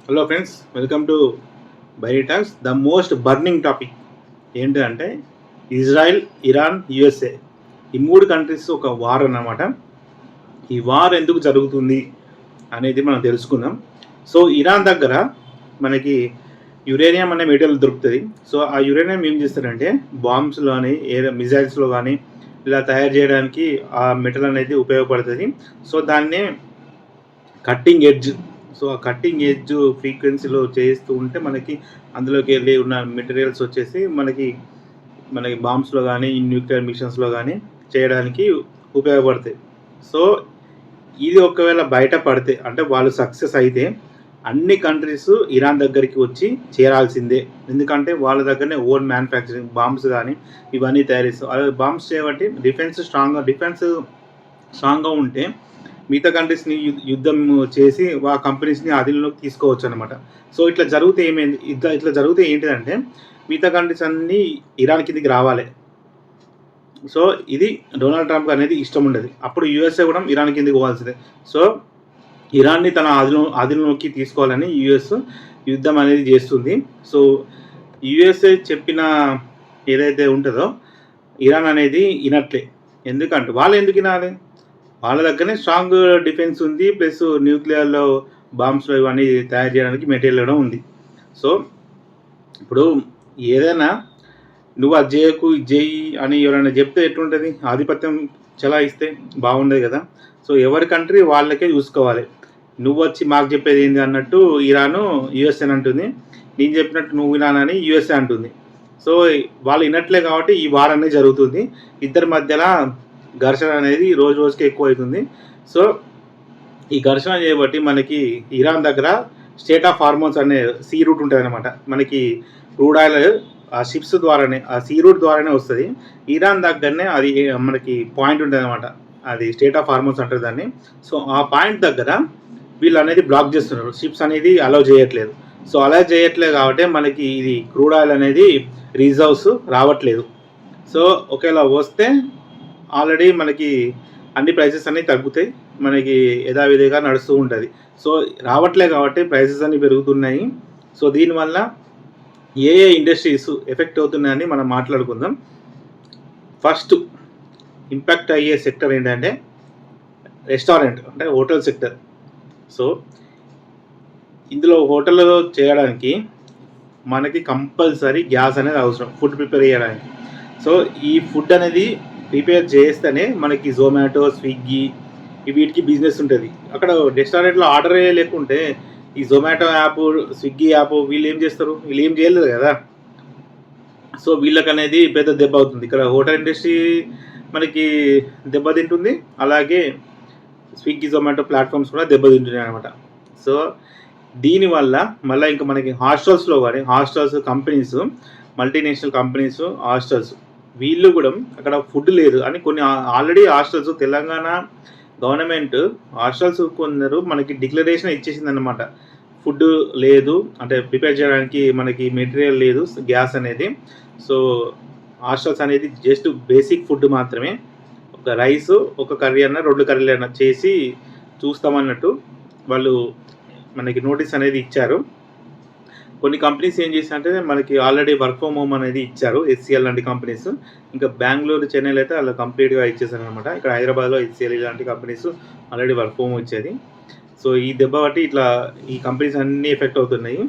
Hello friends, welcome to బైరీ talks. The most burning topic ఏంటంటే Israel, Iran, USA ఈ మూడు countries ఒక war అన్నమాట. ఈ వార్ ఎందుకు జరుగుతుంది అనేది మనం తెలుసుకుందాం. సో ఇరాన్ దగ్గర మనకి యురేనియం అనే మెటీరియల్ దొరుకుతుంది. సో ఆ యురేనియం ఏం చేస్తారంటే బాంబ్స్లో కానీ మిజైల్స్లో కానీ ఇలా తయారు చేయడానికి ఆ మెటల్ అనేది ఉపయోగపడుతుంది. సో దాన్నే కట్టింగ్ ఎడ్జ్. సో ఆ కట్టింగ్ ఎడ్జ్ ఫ్రీక్వెన్సీలో చేస్తూ ఉంటే మనకి అందులోకి వెళ్ళి ఉన్న మెటీరియల్స్ వచ్చేసి మనకి బాంబ్స్లో కానీ న్యూక్లియర్ మిషన్స్లో కానీ చేయడానికి ఉపయోగపడతాయి. సో ఇది ఒకవేళ బయట పడితే అంటే వాళ్ళు సక్సెస్ అయితే అన్ని కంట్రీస్ ఇరాన్ దగ్గరికి వచ్చి చేరాల్సిందే. ఎందుకంటే వాళ్ళ దగ్గరనే ఓన్ మ్యానుఫ్యాక్చరింగ్ బాంబ్స్ కానీ ఇవన్నీ తయారిస్తారు. అలా బాంబ్స్ చేయబట్టి డిఫెన్స్ స్ట్రాంగ్గా ఉంటే మిగతా కంట్రీస్ని యుద్ధం చేసి ఆ కంపెనీస్ని అధీనంలోకి తీసుకోవచ్చు అనమాట. సో ఇట్లా జరిగితే ఏంటిదంటే మిగతా కంట్రీస్ అన్నీ ఇరాన్ కిందికి రావాలి. సో ఇది డొనాల్డ్ ట్రంప్ అనేది ఇష్టం ఉండదు. అప్పుడు యుఎస్ఏ కూడా ఇరాన్ కిందికి పోవాల్సిందే. సో ఇరాన్ని తన అధీనంలోకి తీసుకోవాలని యుఎస్ యుద్ధం అనేది చేస్తుంది. సో యుఎస్ఏ చెప్పిన ఏదైతే ఉంటుందో ఇరాన్ అనేది వినట్లే. ఎందుకంటే వాళ్ళు ఎందుకు వినాలి? వాళ్ళ దగ్గరనే స్ట్రాంగ్ డిఫెన్స్ ఉంది, ప్లస్ న్యూక్లియర్లో బాంబ్స్లో ఇవన్నీ తయారు చేయడానికి మెటీరియల్ కూడా ఉంది. సో ఇప్పుడు ఏదైనా నువ్వు అది చేయకు ఇది చేయి అని ఎవరైనా చెప్తే ఎట్లుంటుంది? ఆధిపత్యం చలాయిస్తే బాగుండదు కదా. సో ఎవరి కంట్రీ వాళ్ళకే చూసుకోవాలి. నువ్వు వచ్చి మాకు చెప్పేది ఏంది అన్నట్టు ఇరాను యుఎస్ఏ అంటుంది, నేను చెప్పినట్టు నువ్వు వినానని యుఎస్ఏ అంటుంది. సో వాళ్ళు వినట్లే కాబట్టి ఈ వార్ అనేది జరుగుతుంది. ఇద్దరి మధ్యలో ఘర్షణ అనేది రోజు రోజుకి ఎక్కువ అవుతుంది. సో ఈ ఘర్షణ చేయబట్టి మనకి ఇరాన్ దగ్గర స్టేట్ ఆఫ్ హార్మోన్స్ అనే సీ రూట్ ఉంటుంది అనమాట. మనకి క్రూడ్ ఆయిల్ ఆ షిప్స్ ద్వారానే, ఆ సీ రూట్ ద్వారానే వస్తుంది. ఇరాన్ దగ్గరనే అది మనకి పాయింట్ ఉంటుంది అనమాట. అది స్టేట్ ఆఫ్ హార్మోన్స్ అంటారు దాన్ని. సో ఆ పాయింట్ దగ్గర వీళ్ళు అనేది బ్లాక్ చేస్తున్నారు, షిప్స్ అనేది అలౌ చేయట్లేదు. సో అలా చేయట్లేదు కాబట్టి మనకి ఇది క్రూడ్ ఆయిల్ అనేది రిజర్వ్స్ రావట్లేదు. సో ఒకవేళ వస్తే ఆల్రెడీ మనకి అన్ని ప్రైసెస్ అన్నీ తగ్గుతాయి, మనకి యథావిధిగా నడుస్తూ ఉంటుంది. సో రావట్లే కాబట్టి ప్రైసెస్ అన్నీ పెరుగుతున్నాయి. సో దీనివల్ల ఏ ఇండస్ట్రీస్ ఎఫెక్ట్ అవుతున్నాయని మనం మాట్లాడుకుందాం. ఫస్ట్ ఇంపాక్ట్ అయ్యే సెక్టర్ ఏంటంటే రెస్టారెంట్, అంటే హోటల్ సెక్టర్. సో ఇందులో హోటల్లో చేయడానికి మనకి కంపల్సరీ గ్యాస్ అనేది అవసరం, ఫుడ్ ప్రిపేర్ చేయడానికి. సో ఈ ఫుడ్ అనేది ప్రిపేర్ చేస్తేనే మనకి జొమాటో, స్విగ్గీ వీటికి బిజినెస్ ఉంటుంది. అక్కడ రెస్టారెంట్లో ఆర్డర్ లేకుంటే ఈ జొమాటో యాప్, స్విగ్గీ యాప్ వీళ్ళు ఏం చేస్తారు? వీళ్ళు ఏం చేయలేదు కదా. సో వీళ్ళకి అనేది పెద్ద దెబ్బ అవుతుంది. ఇక్కడ హోటల్ ఇండస్ట్రీ మనకి దెబ్బతింటుంది, అలాగే స్విగ్గీ, జొమాటో ప్లాట్ఫామ్స్ కూడా దెబ్బతింటున్నాయి అనమాట. సో దీనివల్ల మళ్ళీ ఇంకా మనకి హాస్టల్స్లో కానీ కంపెనీస్, మల్టీనేషనల్ కంపెనీస్ హాస్టల్స్ వీళ్ళు కూడా అక్కడ ఫుడ్ లేదు అని కొన్ని already hostels Telangana government hostels కొందరు మనకి డిక్లరేషన్ ఇచ్చేసింది అనమాట. ఫుడ్ లేదు అంటే ప్రిపేర్ చేయడానికి మనకి మెటీరియల్ లేదు, గ్యాస్ అనేది. సో హాస్టల్స్ అనేది జస్ట్ బేసిక్ ఫుడ్ మాత్రమే, ఒక రైస్, ఒక కర్రీ అన్న 2 కర్రీలు అన్న చేసి చూస్తామన్నట్టు వాళ్ళు మనకి నోటీస్ అనేది ఇచ్చారు. కొన్ని కంపెనీస్ ఏం చేశారంటే మనకి ఆల్రెడీ వర్క్ ఫ్రమ్ హోమ్ అనేది ఇచ్చారు, హెచ్సిఎల్ లాంటి కంపెనీస్. ఇంకా బెంగళూరు, చెన్నైలో అయితే అలా కంప్లీట్గా ఇచ్చేసారు అనమాట. ఇక్కడ హైదరాబాద్లో హెచ్సిఎల్ లాంటి companies already work from home వచ్చేది. సో ఈ దెబ్బ బట్టి ఇట్లా ఈ కంపెనీస్ అన్నీ ఎఫెక్ట్ అవుతున్నాయి.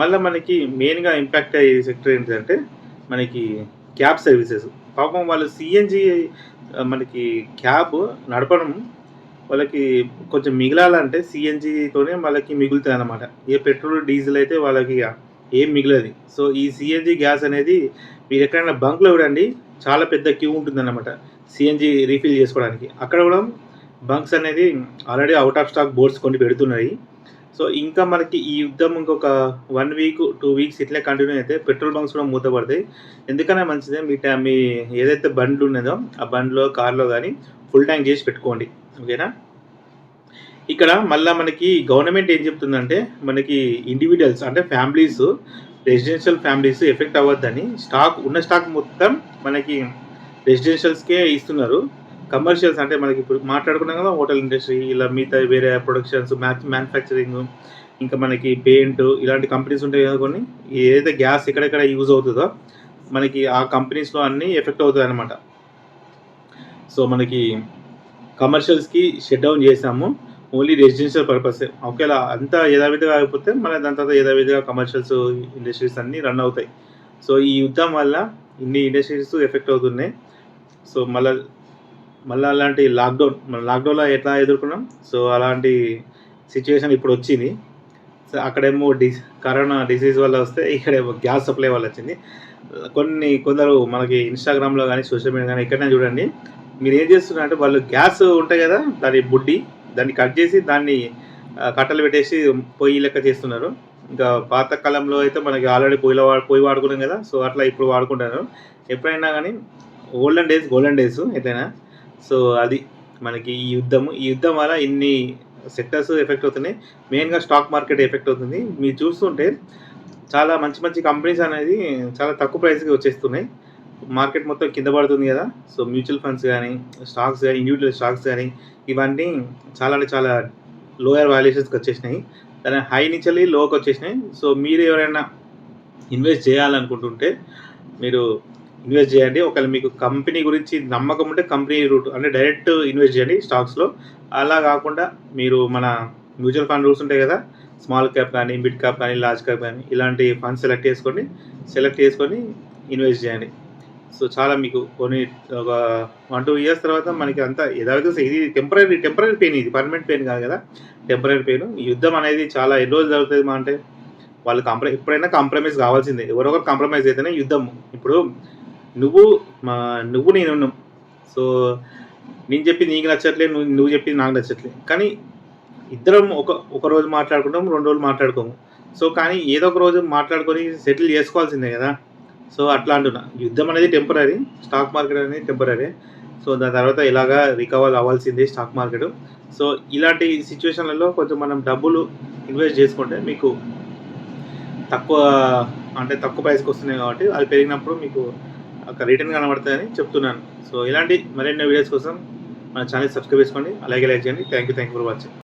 మళ్ళీ మనకి మెయిన్గా ఇంపాక్ట్ అయ్యే సెక్టర్ ఏంటంటే మనకి క్యాబ్ సర్వీసెస్. పాపం వాళ్ళు సిఎన్జి మనకి క్యాబ్ నడపడం వాళ్ళకి కొంచెం మిగలాలంటే సిఎన్జితోనే వాళ్ళకి మిగులుతుంది అనమాట. ఏ పెట్రోల్, డీజిల్ అయితే వాళ్ళకి ఏం మిగలదు. సో ఈ సిఎన్జి గ్యాస్ అనేది మీరు ఎక్కడైనా బంక్లో చూడండి, చాలా పెద్ద క్యూ ఉంటుందన్నమాట సిఎన్జి రీఫిల్ చేసుకోవడానికి. అక్కడ కూడా బంక్స్ అనేది already out of stock boards కొన్ని పెడుతున్నాయి. సో ఇంకా మనకి ఈ యుద్ధం ఇంకొక 1 వీక్ 2 వీక్స్ ఇట్లే కంటిన్యూ అయితే పెట్రోల్ బంక్స్ కూడా మూతపడతాయి. ఎందుకన్నా మంచిదే, మీ ఏదైతే బండ్లు ఉన్నదో ఆ బండ్లో, కార్లో కానీ ఫుల్ ట్యాంక్ చేసి పెట్టుకోండి, ఓకేనా. ఇక్కడ మళ్ళీ మనకి గవర్నమెంట్ ఏం చెప్తుందంటే మనకి ఇండివిజువల్స్ అంటే ఫ్యామిలీస్, రెసిడెన్షియల్ ఫ్యామిలీస్ ఎఫెక్ట్ అవ్వద్దని ఉన్న స్టాక్ మొత్తం మనకి రెసిడెన్షియల్స్కే ఇస్తున్నారు. కమర్షియల్స్ అంటే మనకి ఇప్పుడు మాట్లాడుకున్నాం కదా, హోటల్ ఇండస్ట్రీ ఇలా మిగతా వేరే ప్రొడక్షన్స్, మ్యానుఫ్యాక్చరింగ్ ఇంకా మనకి పెయింట్ ఇలాంటి కంపెనీస్ ఉంటాయి కదా కొన్ని. ఏదైతే గ్యాస్ ఎక్కడెక్కడ యూజ్ అవుతుందో మనకి ఆ కంపెనీస్‌లో అన్నీ ఎఫెక్ట్ అవుతాయన్నమాట. సో, మనకి కమర్షియల్స్‌కి షట్ డౌన్ చేశాము. ఓన్లీ రెసిడెన్షియల్ పర్పసే. ఒకేళ అంతా యథావిధిగా అయిపోతే మళ్ళీ దాని తర్వాత యథావిధిగా కమర్షియల్స్ ఇండస్ట్రీస్ అన్నీ రన్ అవుతాయి. సో, ఈ యుద్ధం వల్ల ఇన్ని ఇండస్ట్రీస్ ఎఫెక్ట్ అవుతున్నాయి. సో, మళ్ళా అలాంటి లాక్‌డౌన్‌లో ఎట్లా ఎదుర్కొన్నాం. సో, అలాంటి సిట్యుయేషన్ ఇప్పుడొచ్చింది. సో, అక్కడేమో కరోనా డిసీజ్ వల్ల వస్తే ఇక్కడేమో గ్యాస్ సప్లై వల్ల వచ్చింది. కొందరు మనకి ఇన్‌స్టాగ్రామ్‌లో గానీ, సోషల్ మీడియా గానీ ఎక్కడైనా చూడండి. మీరేం చేస్తున్నారంటే వాళ్ళు గ్యాస్ ఉంటాయి గదా! దాని బుడ్డి దాన్ని కట్ చేసి దాన్ని కట్టెలు పెట్టేసి పొయ్యి లెక్క చేస్తున్నారు. ఇంకా పాత కాలంలో అయితే మనకి ఆల్రెడీ పొయ్యి వాడుకున్నాం గదా! సో, అట్లా ఇప్పుడు వాడుకుంటారు. ఎప్పుడైనా గానీ గోల్డెన్ డేస్ ఎట్లైనా. సో, అది మనకి ఈ యుద్ధం వల్ల ఇన్ని సెక్టార్స్ ఎఫెక్ట్ అవుతున్నాయి. మెయిన్‌గా స్టాక్ మార్కెట్ ఎఫెక్ట్ అవుతుంది. మీరు చూస్తుంటే చాలా మంచి మంచి కంపెనీస్ అనేది చాలా తక్కువ ప్రైస్‌కి వచ్చేస్తున్నాయి. మార్కెట్ మొత్తం కింద పడుతుంది గదా! సో, మ్యూచువల్ ఫండ్స్ గానీ, స్టాక్స్ గానీ, ఇండివిడ్యువల్ స్టాక్స్ గానీ ఇవన్నీ చాలా అంటే చాలా లోయర్ వాల్యుయేషన్స్‌కొచ్చేసినాయి. దాని హై నుంచెల్లి లోకొచ్చేసినాయి. సో, మీరు ఎవరైనా ఇన్వెస్ట్ చేయాలనుకుంటుంటే మీరు ఇన్వెస్ట్ చేయండి. ఒకవేళ మీకు కంపెనీ గురించి నమ్మకం ఉంటే కంపెనీ రూట్ అంటే డైరెక్ట్ ఇన్వెస్ట్ చేయండి స్టాక్స్‌లో. అలా కాకుండా మీరు మన మ్యూచువల్ ఫండ్ రూల్స్ ఉంటాయి కదా! స్మాల్ క్యాప్ కానీ, మిడ్ క్యాప్ కానీ, లార్జ్ క్యాప్ కానీ ఇలాంటి ఫండ్స్ సెలెక్ట్ చేసుకొని ఇన్వెస్ట్ చేయండి. సో, చాలా మీకు ఒక 1, 2 ఇయర్స్ తర్వాత మనకి అంతా యథావిధిగా ఇది టెంపరరీ పెయిన్ ఇది. పర్మనెంట్ పెయిన్ కాదు కదా! Temporary pain. ఈ యుద్ధం అనేది చాలా ఎన్ని రోజులు జరుగుతది అంటే వాళ్ళు ఎప్పుడైనా కాంప్రమైజ్ కావాల్సిందే. ఎవరో ఒకరు కాంప్రమైజ్ అయితేనే యుద్ధం. ఇప్పుడు నువ్వు నేనున్నాం. సో, నేను చెప్పింది నీకు నచ్చట్లేదు. నువ్వు చెప్పింది నాకు నచ్చట్లేదు. కానీ ఇద్దరం ఒక రోజు మాట్లాడుకుంటాం. 2 రోజులు మాట్లాడుకోము. సో, కానీ ఏదో ఒక రోజు మాట్లాడుకొని సెటిల్ చేసుకోవాల్సిందే కదా! సో, అట్లా అంటున్నా. యుద్ధం అనేది టెంపరరీ. స్టాక్ మార్కెట్ అనేది టెంపరరీ. సో, దాని తర్వాత ఇలాగా రికవర్ అవ్వాల్సిందే స్టాక్ మార్కెట్. సో, ఇలాంటి సిట్యుయేషన్‌లలో కొంచెం మనం డబ్బులు ఇన్వెస్ట్ చేసుకుంటే మీకు తక్కువ ప్రైస్‌కి వస్తున్నాయి కాబట్టి అది పెరిగినప్పుడు మీకు ఒక రిటర్న్ కనబడతదని చెప్తున్నాను. సో, ఇలాంటి మరిన్ని వీడియోస్ కోసం మన ఛానెల్ సబ్స్క్రైబ్ చేసుకోండి. అలాగే లైక్ చేయండి. Thank you for watching.